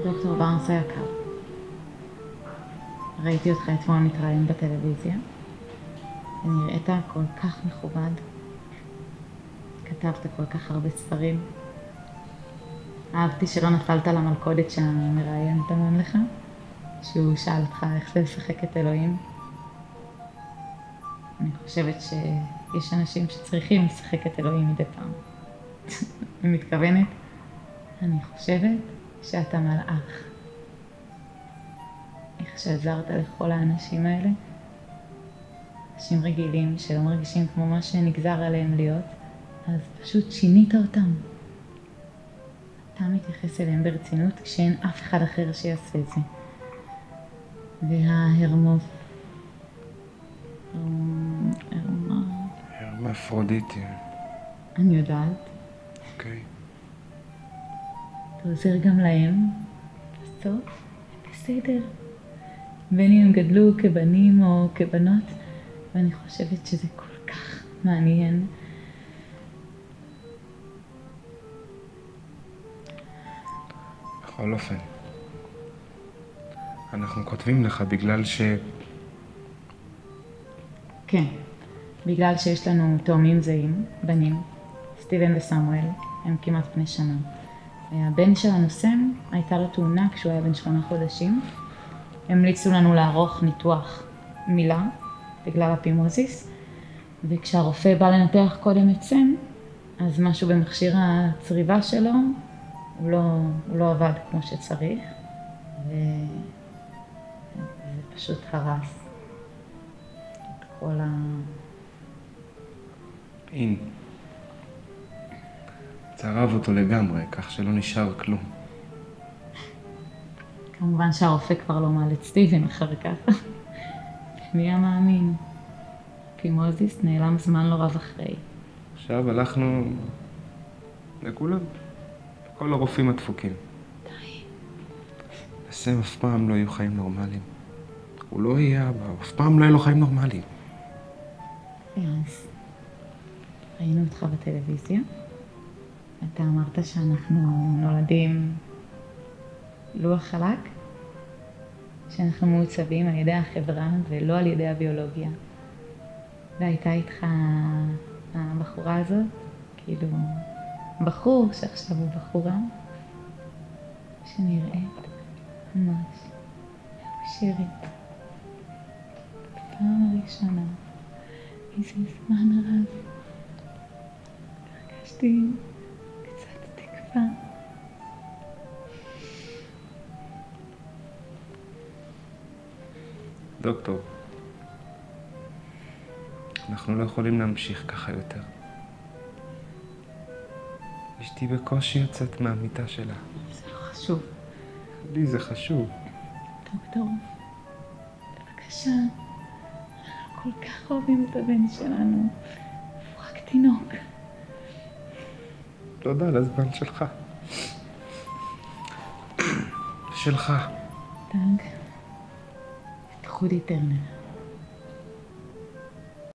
דוקטור ברנס היקר, ראיתי אותך אתמול מתראיין בטלוויזיה, ונראית כל כך מכובד. כתבת כל כך הרבה ספרים. אהבתי שלא נפלת למלכודת שהמראיין תמון לך, שהוא שאל אותך איך זה לשחק את אלוהים. אני חושבת שיש אנשים שצריכים לשחק את אלוהים מדי פעם. אני מתכוונת, אני חושבת שאתה מלאך. איך שעזרת לכל האנשים האלה, אנשים רגילים שלא מרגישים כמו מה שנגזר עליהם להיות, אז פשוט שינית אותם. אתה מתייחס אליהם ברצינות כשאין אף אחד אחר שיעשה את זה. הרמפרודיטים. אני יודעת. אוקיי. אתה עוזר גם להם, בסוף, בסדר. בין אם הם גדלו כבנים או כבנות, ואני חושבת שזה כל כך מעניין. בכל אופן, אנחנו כותבים לך בגלל כן, בגלל שיש לנו תאומים זהים, בנים, סטיבן וסמואל, הם כמעט בני שנה. הבן שלנו סם, הייתה לו תאונה כשהוא היה בן 8 חודשים. המליצו לנו לערוך ניתוח מילה בגלל הפימוזיס, וכשהרופא בא לנתח קודם את סם, אז משהו במכשיר הצריבה שלו, הוא לא עבד כמו שצריך, וזה פשוט הרס את כל אין. צרב אותו לגמרי, כך שלא נשאר כלום. כמובן שהרופא כבר לא מעל את סטיבן אחר כך. מי המאמין? פימוזיס נעלם זמן לא רב אחרי. עכשיו הלכנו לכולם, לכל הרופאים הדפוקים. די. לסם אף פעם לא יהיו חיים נורמליים. הוא לא יהיה אבא, אף פעם לא יהיו לו חיים נורמליים. אז ראינו אותך בטלוויזיה. אתה אמרת שאנחנו נולדים לוח חלק, שאנחנו מעוצבים על ידי החברה ולא על ידי הביולוגיה. והייתה איתך הבחורה הזאת, כאילו בחור שעכשיו הוא בחורה, שנראית ממש מאושרת. בפעם הראשונה, איזה זמן רב, הרגשתי קצת תקווה. דוקטור, אנחנו לא יכולים להמשיך ככה יותר. אשתי בקושי יוצאת מהמיטה שלה. זה לא חשוב. לי זה חשוב. דוקטור, בבקשה, אנחנו כל כך אוהבים את הבן שלנו. הוא רק תינוק. תודה על הזמן שלך. שלך. דאג, את חודי טרנר.